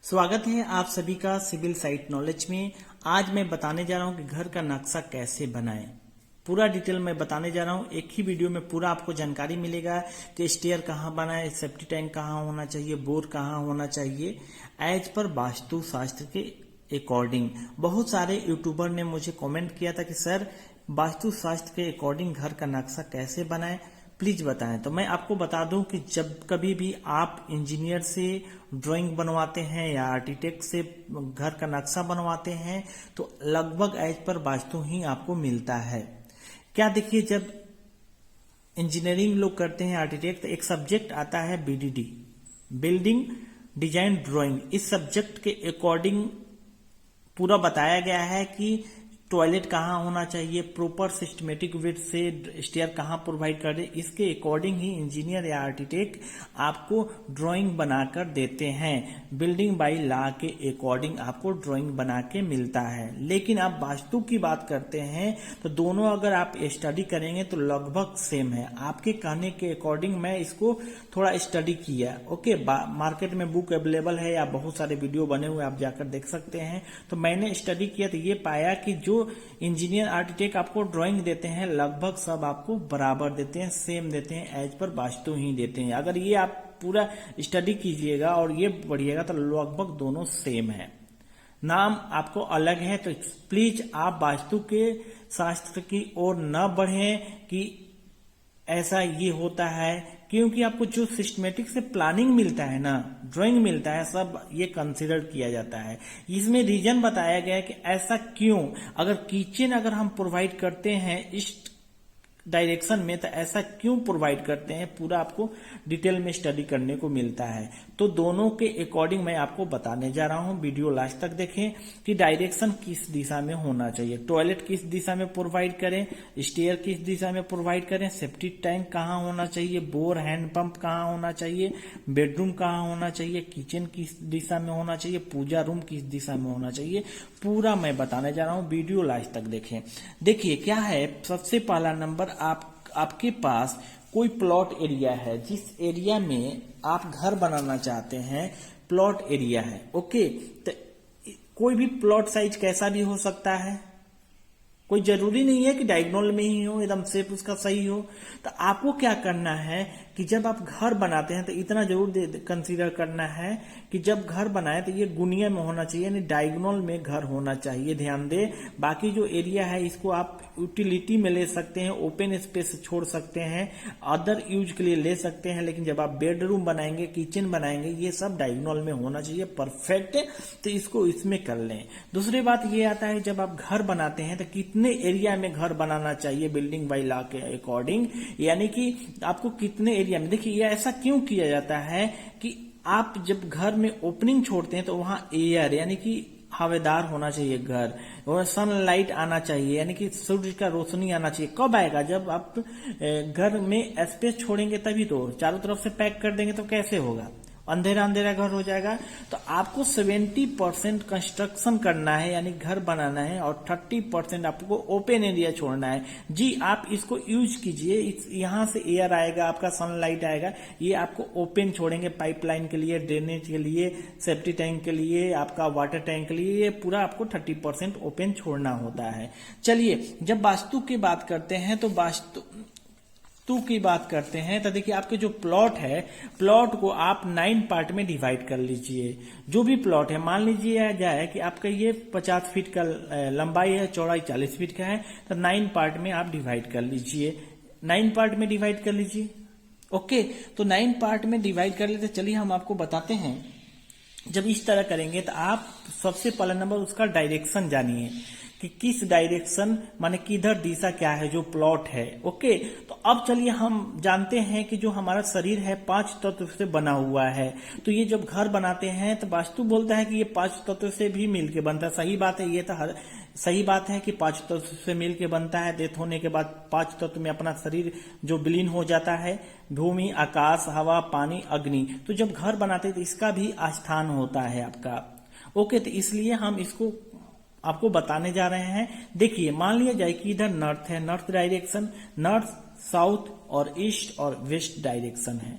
स्वागत है आप सभी का सिविल साइट नॉलेज में। आज मैं बताने जा रहा हूं कि घर का नक्शा कैसे बनाएं। पूरा डिटेल में बताने जा रहा हूं। एक ही वीडियो में पूरा आपको जानकारी मिलेगा कि स्टेयर कहां बनाएं, सेफ्टी टैंक कहां होना चाहिए, बोर कहां होना चाहिए, एज पर वास्तु शास्त्र के अकॉर्डिंग। बहुत सारे यूट्यूबर ने मुझे कमेंट किया था कि सर वास्तु शास्त्र के अकॉर्डिंग घर का नक्शा कैसे बनाएं, प्लीज बताएं। तो मैं आपको बता दूं कि जब कभी भी आप इंजीनियर से ड्राइंग बनवाते हैं या आर्किटेक्ट से घर का नक्शा बनवाते हैं तो लगभग एज पर वास्तु ही आपको मिलता है। क्या देखिए, जब इंजीनियरिंग लोग करते हैं आर्किटेक्ट, एक सब्जेक्ट आता है बीडीडी, बिल्डिंग डिजाइन ड्राइंग। इस सब्जेक्ट के अकॉर्डिंग पूरा बताया गया है कि टॉयलेट कहाँ होना चाहिए, प्रॉपर सिस्टमेटिक विथ से स्टेयर कहाँ प्रोवाइड कर दे। इसके अकॉर्डिंग ही इंजीनियर या आर्किटेक्ट आपको ड्राइंग बनाकर देते हैं। बिल्डिंग बाय लॉ के अकॉर्डिंग आपको ड्राइंग बना के मिलता है। लेकिन आप वास्तु की बात करते हैं तो दोनों अगर आप स्टडी करेंगे तो लगभग सेम है। आपके कहने के अकॉर्डिंग मैं इसको थोड़ा स्टडी किया। ओके, मार्केट में बुक अवेलेबल है या बहुत सारे वीडियो बने हुए आप जाकर देख सकते हैं। तो मैंने स्टडी किया तो ये पाया कि जो इंजीनियर आर्किटेक्ट आपको ड्राइंग देते हैं लगभग सब आपको बराबर देते हैं, सेम देते हैं, एज पर वास्तु ही देते हैं। अगर ये आप पूरा स्टडी कीजिएगा और ये पढ़िएगा तो लगभग दोनों सेम है। नाम आपको अलग है तो प्लीज आप वास्तु के शास्त्र की ओर न बढ़ें कि ऐसा ये होता है, क्योंकि आपको जो सिस्टमेटिक से प्लानिंग मिलता है ना, ड्राइंग मिलता है, सब ये कंसीडर किया जाता है। इसमें रीजन बताया गया है कि ऐसा क्यों। अगर किचन अगर हम प्रोवाइड करते हैं इस डायरेक्शन में तो ऐसा क्यों प्रोवाइड करते हैं, पूरा आपको डिटेल में स्टडी करने को मिलता है। तो दोनों के अकॉर्डिंग मैं आपको बताने जा रहा हूं। वीडियो लास्ट तक देखें कि डायरेक्शन किस दिशा में होना चाहिए, टॉयलेट किस दिशा में प्रोवाइड करें, स्टेयर किस दिशा में प्रोवाइड करें, सेफ्टी टैंक कहाँ होना चाहिए, बोर हैंड पंप कहाँ होना चाहिए, बेडरूम कहाँ होना चाहिए, किचन किस दिशा में होना चाहिए, पूजा रूम किस दिशा में होना चाहिए, पूरा मैं बताने जा रहा हूँ। वीडियो लास्ट तक देखें। देखिए क्या है, सबसे पहला नंबर आपके पास कोई प्लॉट एरिया है, जिस एरिया में आप घर बनाना चाहते हैं, प्लॉट एरिया है। ओके, तो कोई भी प्लॉट साइज कैसा भी हो सकता है, कोई जरूरी नहीं है कि डायगोनल में ही हो, एकदम शेप उसका सही हो। तो आपको क्या करना है कि जब आप घर बनाते हैं तो इतना जरूर कंसीडर करना है कि जब घर बनाए तो ये गुनिया में होना चाहिए, यानी डायगोनल में घर होना चाहिए। ध्यान दे, बाकी जो एरिया है इसको आप यूटिलिटी में ले सकते हैं, ओपन स्पेस छोड़ सकते हैं, अदर यूज के लिए ले सकते हैं। लेकिन जब आप बेडरूम बनाएंगे, किचन बनाएंगे, ये सब डायगोनल में होना चाहिए, परफेक्ट। तो इसको इसमें कर लें। दूसरी बात ये आता है, जब आप घर बनाते हैं तो कितने एरिया में घर बनाना चाहिए बिल्डिंग बाय लॉ के अकॉर्डिंग, यानी कि आपको कितने एरिया में। देखिए ये ऐसा क्यों किया जाता है कि आप जब घर में ओपनिंग छोड़ते हैं तो वहां एयर यानी कि हवादार होना चाहिए घर, और सनलाइट आना चाहिए, यानी कि सूर्य का रोशनी आना चाहिए। कब आएगा, जब आप घर में स्पेस छोड़ेंगे तभी तो। चारों तरफ से पैक कर देंगे तो कैसे होगा, अंधेरा अंधेरा घर हो जाएगा। तो आपको 70% कंस्ट्रक्शन करना है, यानी घर बनाना है, और 30% आपको ओपन एरिया छोड़ना है। जी आप इसको यूज कीजिए, यहां से एयर आएगा, आपका सनलाइट आएगा, ये आपको ओपन छोड़ेंगे पाइपलाइन के लिए, ड्रेनेज के लिए, सेफ्टी टैंक के लिए, आपका वाटर टैंक के लिए, ये पूरा आपको 30% ओपन छोड़ना होता है। चलिए, जब वास्तु की बात करते हैं तो वास्तु की बात करते हैं तो देखिए आपके जो प्लॉट है, प्लॉट को आप 9 पार्ट में डिवाइड कर लीजिए। जो भी प्लॉट है, मान लीजिए जाए कि आपका ये 50 फीट का लंबाई है, चौड़ाई 40 फीट का है, तो 9 पार्ट में आप डिवाइड कर लीजिए। 9 पार्ट में डिवाइड कर लीजिए। ओके, तो 9 पार्ट में डिवाइड कर लेते। चलिए हम आपको बताते हैं। जब इस तरह करेंगे तो आप सबसे पहला नंबर उसका डायरेक्शन जानिए कि किस डायरेक्शन, माने किधर दिशा क्या है जो प्लॉट है। ओके, तो अब चलिए हम जानते हैं कि जो हमारा शरीर है 5 तत्व से बना हुआ है। तो ये जब घर बनाते हैं तो वास्तु बोलता है कि ये 5 तत्व से भी मिलके बनता है। सही बात है, ये तो सही बात है कि 5 तत्व से मिलके बनता है। डेथ होने के बाद 5 तत्व में अपना शरीर जो विलीन हो जाता है, भूमि, आकाश, हवा, पानी, अग्नि। तो जब घर बनाते हैं तो इसका भी स्थान होता है आपका। ओके, तो इसलिए हम इसको आपको बताने जा रहे हैं। देखिए मान लिया जाए कि इधर नॉर्थ है, नॉर्थ डायरेक्शन, नॉर्थ, साउथ और ईस्ट और वेस्ट डायरेक्शन है।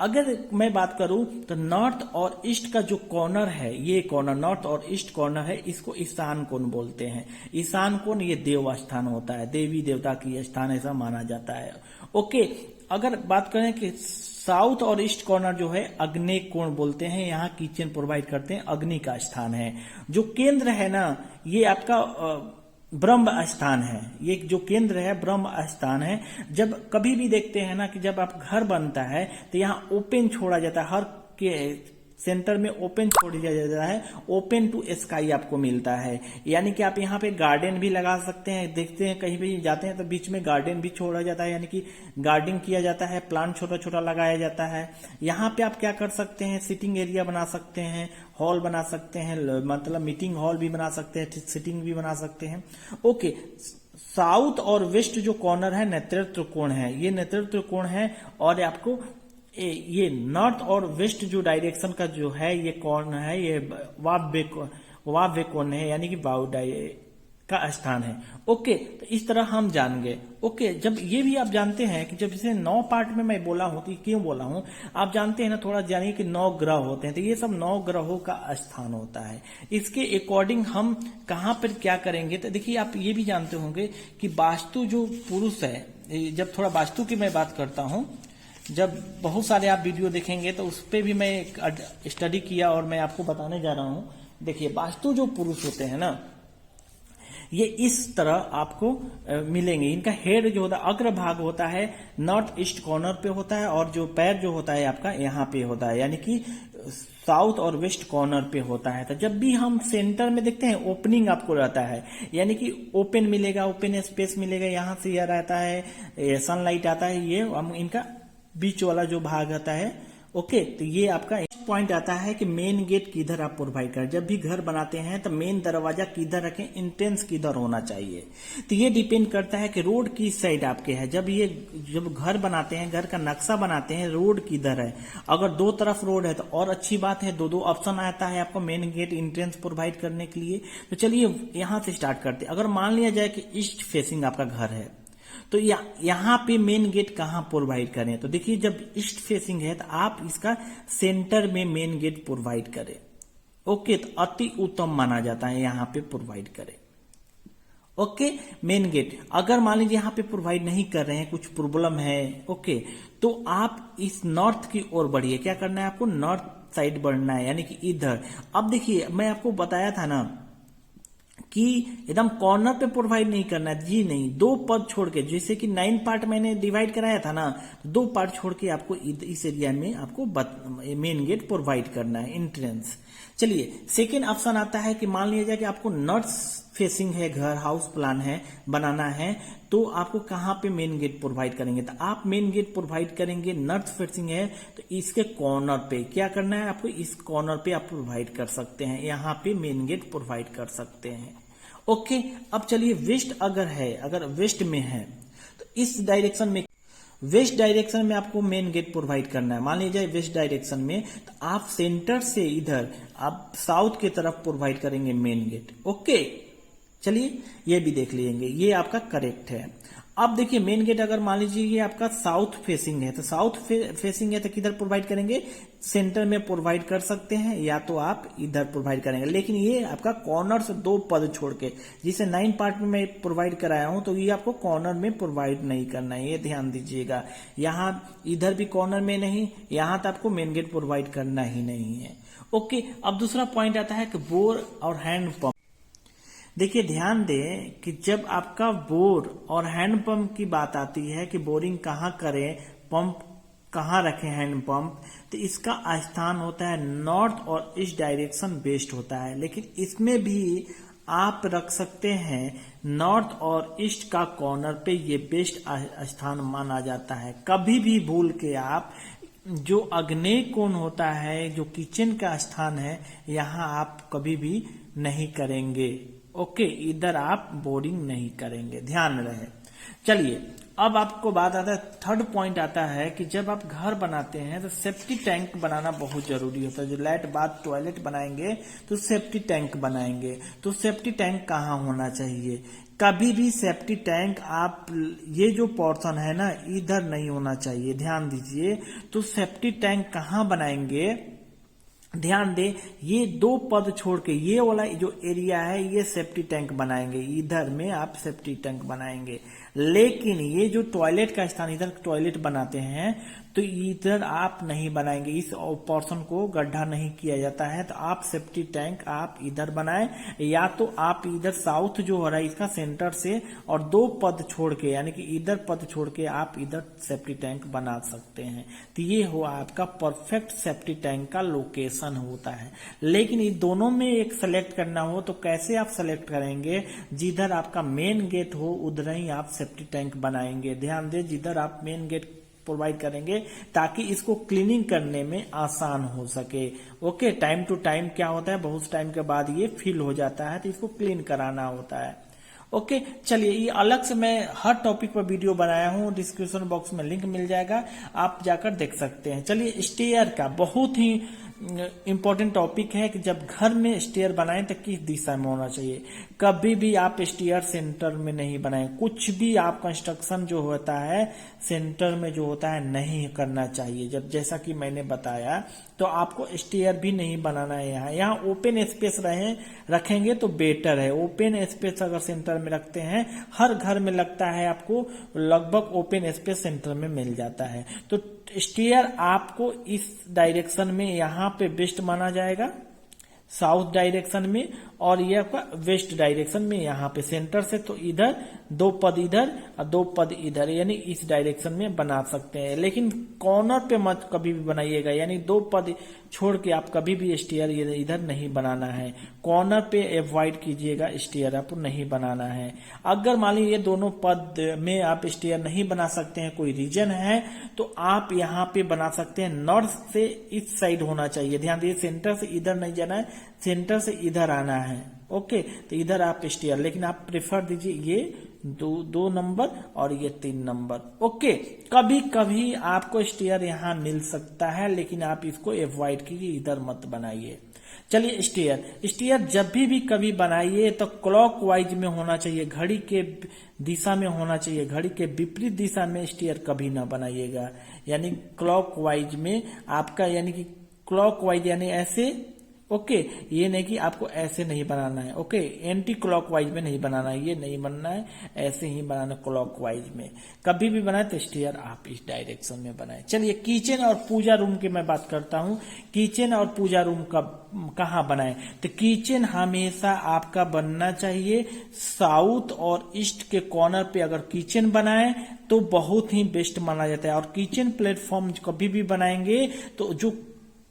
अगर मैं बात करूं तो नॉर्थ और ईस्ट का जो कॉर्नर है, ये कॉर्नर नॉर्थ और ईस्ट कॉर्नर है, इसको ईशान कोण बोलते हैं। ईशान कोण ये देव स्थान होता है, देवी देवता की स्थान ऐसा माना जाता है। ओके, अगर बात करें कि साउथ और ईस्ट कॉर्नर जो है अग्नि कोण बोलते हैं, यहाँ किचन प्रोवाइड करते हैं, अग्नि का स्थान है। जो केंद्र है ना, ये आपका ब्रह्म स्थान है। ये जो केंद्र है ब्रह्म स्थान है। जब कभी भी देखते हैं ना कि जब आप घर बनता है तो यहाँ ओपन छोड़ा जाता है, हर के सेंटर में ओपन छोड़ दिया जाता है, ओपन टू स्काई आपको मिलता है। यानी कि आप यहाँ पे गार्डन भी लगा सकते हैं। देखते हैं कहीं भी जाते हैं तो बीच में गार्डन भी छोड़ा जाता है, यानी कि गार्डनिंग किया जाता है, प्लांट छोटा छोटा लगाया जाता है। यहाँ पे आप क्या कर सकते हैं, सिटिंग एरिया बना सकते हैं, हॉल बना सकते हैं, मतलब मीटिंग हॉल भी बना सकते हैं, सिटिंग भी बना सकते हैं। ओके, साउथ और वेस्ट जो कॉर्नर है नेतृत्व कोण है, ये नेतृत्व कोण है। और आपको ये नॉर्थ और वेस्ट जो डायरेक्शन का जो है ये कौन है, ये वाव्य कोण है, यानी कि वायु का स्थान है। ओके, तो इस तरह हम जान गए। ओके, जब ये भी आप जानते हैं कि जब इसे 9 पार्ट में मैं बोला हूं तो क्यों बोला हूं, आप जानते हैं ना, थोड़ा जानिए कि 9 ग्रह होते हैं, तो ये सब 9 ग्रहों का स्थान होता है। इसके अकॉर्डिंग हम कहां पर क्या करेंगे, तो देखिए आप ये भी जानते होंगे कि वास्तु जो पुरुष है, जब थोड़ा वास्तु की मैं बात करता हूं, जब बहुत सारे आप वीडियो देखेंगे तो उस पर भी मैं स्टडी किया और मैं आपको बताने जा रहा हूं। देखिए वास्तु जो पुरुष होते हैं ना, ये इस तरह आपको मिलेंगे। इनका हेड जो होता है, अग्र भाग होता है नॉर्थ ईस्ट कॉर्नर पे होता है, और जो पैर जो होता है आपका यहाँ पे होता है, यानी कि साउथ और वेस्ट कॉर्नर पे होता है। तो जब भी हम सेंटर में देखते हैं ओपनिंग आपको रहता है, यानी कि ओपन मिलेगा, ओपन स्पेस मिलेगा, यहाँ से यह रहता है, सनलाइट आता है, ये हम इनका बीच वाला जो भाग आता है। ओके, तो ये आपका पॉइंट आता है कि मेन गेट किधर आप प्रोवाइड करें। जब भी घर बनाते हैं तो मेन दरवाजा किधर रखें, एंट्रेंस किधर होना चाहिए, तो ये डिपेंड करता है कि रोड किस साइड आपके है। जब घर बनाते हैं, घर का नक्शा बनाते हैं, रोड किधर है। अगर 2 तरफ रोड है तो और अच्छी बात है, 2 ऑप्शन आता है आपको मेन गेट एंट्रेंस प्रोवाइड करने के लिए। तो चलिए यहां से स्टार्ट करते हैं। अगर मान लिया जाए कि ईस्ट फेसिंग आपका घर है, तो यहाँ पे मेन गेट कहाँ प्रोवाइड करें, तो देखिए जब ईस्ट फेसिंग है तो आप इसका सेंटर में मेन गेट प्रोवाइड करें। ओके, तो अति उत्तम माना जाता है यहाँ पे प्रोवाइड करें। ओके, मेन गेट अगर मान लीजिए यहाँ पे प्रोवाइड नहीं कर रहे हैं, कुछ प्रॉब्लम है, ओके, तो आप इस नॉर्थ की ओर बढ़िए। क्या करना है आपको, नॉर्थ साइड बढ़ना है, यानी कि इधर। अब देखिए मैं आपको बताया था ना कि एकदम कॉर्नर पे प्रोवाइड नहीं करना है, जी नहीं, 2 पद छोड़ के, जैसे कि 9 पार्ट मैंने डिवाइड कराया था ना, 2 पार्ट छोड़ के आपको इस एरिया में आपको मेन गेट प्रोवाइड करना है, एंट्रेंस। चलिए सेकेंड ऑप्शन आता है कि मान लिया जाए कि आपको नॉर्थ फेसिंग है घर, हाउस प्लान है, बनाना है, तो आपको कहाँ पे मेन गेट प्रोवाइड करेंगे, तो आप मेन गेट प्रोवाइड करेंगे नॉर्थ फेसिंग है तो इसके कॉर्नर पे क्या करना है आपको, इस कॉर्नर पे आप प्रोवाइड कर सकते हैं, यहाँ पे मेन गेट प्रोवाइड कर सकते हैं। ओके, अब चलिए वेस्ट अगर है, अगर वेस्ट में है तो इस डायरेक्शन में, वेस्ट डायरेक्शन में आपको मेन गेट प्रोवाइड करना है। मान लीजिए वेस्ट डायरेक्शन में, तो आप सेंटर से इधर आप साउथ की तरफ प्रोवाइड करेंगे मेन गेट। ओके, चलिए ये भी देख लेंगे, ये आपका करेक्ट है। अब देखिए मेन गेट अगर मान लीजिए ये आपका साउथ फेसिंग है, तो साउथ फेसिंग है तो किधर प्रोवाइड करेंगे, सेंटर में प्रोवाइड कर सकते हैं, या तो आप इधर प्रोवाइड करेंगे। लेकिन ये आपका कॉर्नर से 2 पद छोड़ के, जिसे 9 पार्ट में मैं प्रोवाइड कराया हूं, तो ये आपको कॉर्नर में प्रोवाइड नहीं करना है, ये ध्यान दीजिएगा। यहाँ इधर भी कॉर्नर में नहीं, यहां तो आपको मेन गेट प्रोवाइड करना ही नहीं है। ओके, अब दूसरा पॉइंट आता है कि बोर और हैंड पंप। देखिए ध्यान दें कि जब आपका बोर और हैंडपंप की बात आती है कि बोरिंग कहाँ करें, पंप कहाँ रखें, हैंडपंप, तो इसका स्थान होता है नॉर्थ और ईस्ट डायरेक्शन बेस्ड होता है। लेकिन इसमें भी आप रख सकते हैं नॉर्थ और ईस्ट का कॉर्नर पे, ये बेस्ट स्थान माना जाता है। कभी भी भूल के आप जो आग्नेय कोण होता है, जो किचन का स्थान है, यहाँ आप कभी भी नहीं करेंगे। ओके, इधर आप बोरिंग नहीं करेंगे, ध्यान रहे। चलिए अब आपको बात आता है, थर्ड पॉइंट आता है कि जब आप घर बनाते हैं तो सेफ्टी टैंक बनाना बहुत जरूरी होता है। जो लैट बाथ टॉयलेट बनाएंगे तो सेफ्टी टैंक बनाएंगे, तो सेफ्टी टैंक कहाँ होना चाहिए? कभी भी सेफ्टी टैंक आप ये जो पोर्शन है ना इधर नहीं होना चाहिए, ध्यान दीजिए। तो सेफ्टी टैंक कहाँ बनाएंगे, ध्यान दे, ये 2 पद छोड़ के ये वाला जो एरिया है ये सेफ्टी टैंक बनाएंगे, इधर में आप सेफ्टी टैंक बनाएंगे। लेकिन ये जो टॉयलेट का स्थान, इधर टॉयलेट बनाते हैं तो इधर आप नहीं बनाएंगे, इस पोर्शन को गड्ढा नहीं किया जाता है, तो आप सेफ्टी टैंक आप इधर बनाएं, या तो आप इधर साउथ जो हो रहा है इसका सेंटर से और 2 पद छोड़ के, यानी कि इधर पद छोड़ के आप इधर सेफ्टी टैंक बना सकते हैं। तो ये हुआ आपका परफेक्ट सेफ्टी टैंक का लोकेशन होता है। लेकिन इन दोनों में एक सेलेक्ट करना हो तो कैसे आप सेलेक्ट करेंगे? जिधर आपका मेन गेट हो उधर ही आप सेफ्टी टैंक बनाएंगे। ध्यान दें, जिधर आप मेन गेट प्रोवाइड करेंगे ताकि इसको क्लीनिंग करने में आसान हो सके। ओके, टाइम टू टाइम क्या होता है, बहुत टाइम के बाद ये फिल हो जाता है तो इसको क्लीन कराना होता है। ओके, चलिए, ये अलग से मैं हर टॉपिक पर वीडियो बनाया हूँ, डिस्क्रिप्शन बॉक्स में लिंक मिल जाएगा, आप जाकर देख सकते हैं। चलिए, स्टेयर का बहुत ही इंपॉर्टेंट टॉपिक है कि जब घर में स्टेयर बनाएं तो किस दिशा में होना चाहिए। कभी भी आप स्टेयर सेंटर में नहीं बनाएं, कुछ भी आप कंस्ट्रक्शन जो होता है सेंटर में जो होता है नहीं करना चाहिए। जब जैसा कि मैंने बताया तो आपको स्टेयर भी नहीं बनाना है। यहाँ ओपन स्पेस रखेंगे तो बेटर है। ओपन स्पेस अगर सेंटर में रखते हैं, हर घर में लगता है आपको लगभग ओपन स्पेस सेंटर में मिल जाता है। तो स्टेयर आपको इस डायरेक्शन में यहाँ पे बेस्ट माना जाएगा, साउथ डायरेक्शन में, और ये आपका वेस्ट डायरेक्शन में यहाँ पे सेंटर से। तो इधर 2 पद इधर और 2 पद इधर, यानी इस डायरेक्शन में बना सकते हैं। लेकिन कॉर्नर पे मत कभी भी बनाइएगा, यानी 2 पद छोड़ के आप कभी भी स्टेयर इधर नहीं बनाना है। कॉर्नर पे अवॉइड कीजिएगा, स्टेयर आपको नहीं बनाना है। अगर मान लीजिए दोनों पद में आप स्टेयर नहीं बना सकते हैं, कोई रीजन है, तो आप यहाँ पे बना सकते हैं। नॉर्थ से इस साइड होना चाहिए, ध्यान दीजिए, सेंटर से इधर नहीं जाना है, सेंटर से इधर आना है। ओके, तो इधर आप स्टेयर, लेकिन आप प्रेफर दीजिए ये 2 नंबर और ये 3 नंबर। ओके, कभी कभी आपको स्टेयर यहाँ मिल सकता है, लेकिन आप इसको अवॉइड कीजिए, इधर मत बनाइए। चलिए, स्टेयर जब भी कभी बनाइए तो क्लॉकवाइज में होना चाहिए, घड़ी के दिशा में होना चाहिए। घड़ी के विपरीत दिशा में स्टेयर कभी ना बनाइएगा, यानी क्लॉकवाइज में आपका, यानी कि क्लॉकवाइज यानी ऐसे। ओके, ये नहीं कि आपको ऐसे नहीं बनाना है। ओके, एंटी क्लॉकवाइज में नहीं बनाना है, ये नहीं बनना है, ऐसे ही बनाना क्लॉकवाइज में। कभी भी बनाए तो स्टेयर आप इस डायरेक्शन में बनाए। चलिए, किचन और पूजा रूम की मैं बात करता हूँ। किचन और पूजा रूम कहाँ बनाए? तो किचन हमेशा आपका बनना चाहिए साउथ और ईस्ट के कॉर्नर पे। अगर किचन बनाए तो बहुत ही बेस्ट माना जाता है। और किचन प्लेटफॉर्म कभी भी बनाएंगे तो जो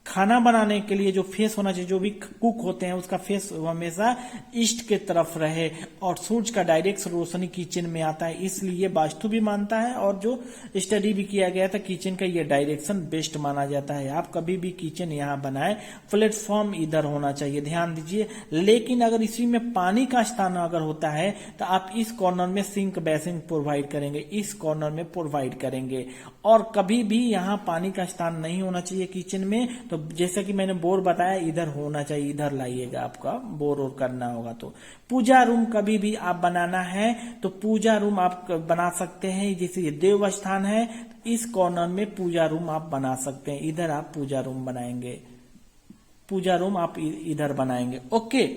खाना बनाने के लिए जो फेस होना चाहिए, जो भी कुक होते हैं उसका फेस हमेशा ईस्ट के तरफ रहे, और सूरज का डायरेक्ट रोशनी किचन में आता है, इसलिए वास्तु भी मानता है और जो स्टडी भी किया गया था किचन का, ये डायरेक्शन बेस्ट माना जाता है। आप कभी भी किचन यहाँ बनाए, प्लेटफॉर्म इधर होना चाहिए, ध्यान दीजिए। लेकिन अगर इसी में पानी का स्थान अगर होता है तो आप इस कॉर्नर में सिंक बेसिन प्रोवाइड करेंगे, इस कॉर्नर में प्रोवाइड करेंगे। और कभी भी यहाँ पानी का स्थान नहीं होना चाहिए किचन में। तो जैसे कि मैंने बोर बताया, इधर होना चाहिए, इधर लाइएगा, आपका बोर और करना होगा। तो पूजा रूम कभी भी आप बनाना है तो पूजा रूम आप बना सकते हैं, जैसे ये देव स्थान है, इस कॉर्नर में पूजा रूम आप बना सकते हैं, इधर आप पूजा रूम बनाएंगे, पूजा रूम आप इधर बनाएंगे। ओके,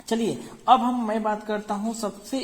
चलिए, अब मैं बात करता हूं, सबसे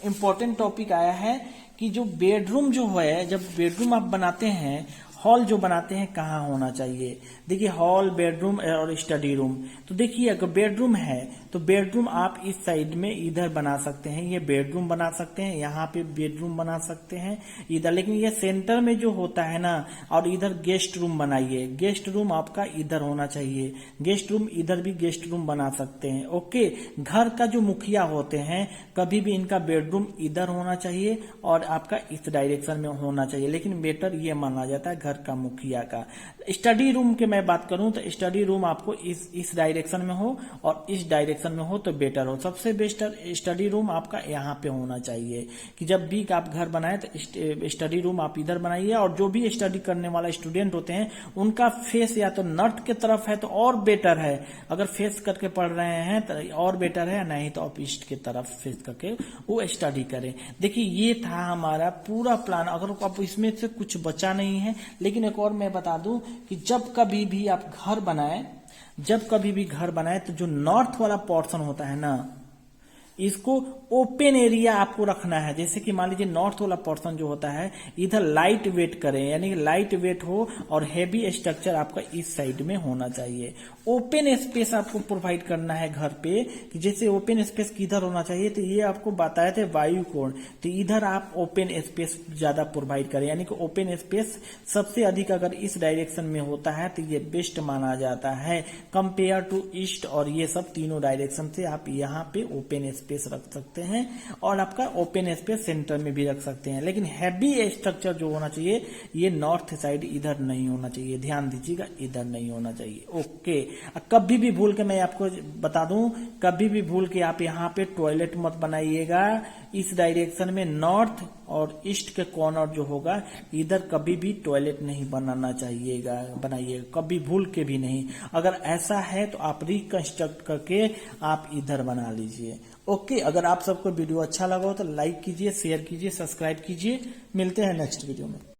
इंपॉर्टेंट टॉपिक आया है कि जो बेडरूम जो है, जब बेडरूम आप बनाते हैं, हॉल जो बनाते हैं कहाँ होना चाहिए। देखिए, हॉल, बेडरूम और स्टडी रूम। तो देखिए, अगर बेडरूम है तो बेडरूम आप इस साइड में इधर बना सकते हैं, ये बेडरूम बना सकते हैं, यहाँ पे बेडरूम बना सकते हैं इधर। लेकिन ये सेंटर में जो होता है ना, और इधर गेस्ट रूम बनाइए, गेस्ट रूम आपका इधर होना चाहिए, गेस्ट रूम इधर भी गेस्ट रूम बना सकते हैं। ओके, घर का जो मुखिया होते हैं कभी भी इनका बेडरूम इधर होना चाहिए और आपका इस डायरेक्शन में होना चाहिए। लेकिन बेटर ये माना जाता है घर का मुखिया का। स्टडी रूम के मैं बात करूं तो स्टडी रूम आपको इस डायरेक्शन में हो और इस डायरेक्शन में हो तो बेटर हो। सबसे बेस्ट स्टडी रूम आपका यहाँ पे होना चाहिए कि जब भी आप घर बनाए तो स्टडी रूम आप इधर बनाइए। और जो भी स्टडी करने वाला स्टूडेंट होते हैं उनका फेस या तो नॉर्थ के तरफ है तो और बेटर है, अगर फेस करके पढ़ रहे हैं तो और बेटर है, नहीं तो आप ईस्ट की तरफ फेस करके वो स्टडी करें। देखिए ये था हमारा पूरा प्लान। अगर आप इसमें से कुछ बचा नहीं है, लेकिन एक और मैं बता दूं कि जब कभी भी आप घर बनाए तो जो नॉर्थ वाला पोर्शन होता है ना, इसको ओपन एरिया आपको रखना है। जैसे कि मान लीजिए नॉर्थ वाला पोर्शन जो होता है इधर लाइट वेट करें, यानी कि लाइट वेट हो और हेवी स्ट्रक्चर आपका इस साइड में होना चाहिए। ओपन स्पेस आपको प्रोवाइड करना है घर पे कि जैसे ओपन स्पेस किधर होना चाहिए, तो ये आपको बताए थे वायु कोण, तो इधर आप ओपन स्पेस ज्यादा प्रोवाइड करें। यानी कि ओपन स्पेस सबसे अधिक अगर इस डायरेक्शन में होता है तो ये बेस्ट माना जाता है कंपेयर टू ईस्ट। और ये सब तीनों डायरेक्शन से आप यहाँ पे ओपन स्पेस रख सकते हैं और आपका ओपन स्पेस सेंटर में भी रख सकते हैं। लेकिन हैवी स्ट्रक्चर जो होना चाहिए ये नॉर्थ साइड इधर नहीं होना चाहिए, ध्यान दीजिएगा, इधर नहीं होना चाहिए। ओके, कभी भी भूल के मैं आपको बता दूं, कभी भी भूल के आप यहाँ पे टॉयलेट मत बनाइएगा। इस डायरेक्शन में नॉर्थ और ईस्ट के कॉर्नर जो होगा इधर कभी भी टॉयलेट नहीं बनाइएगा, कभी भूल के भी नहीं। अगर ऐसा है तो आप रिकंस्ट्रक्ट करके आप इधर बना लीजिए। ओके, अगर आप सबको वीडियो अच्छा लगा हो तो लाइक कीजिए, शेयर कीजिए, सब्सक्राइब कीजिए। मिलते हैं नेक्स्ट वीडियो में।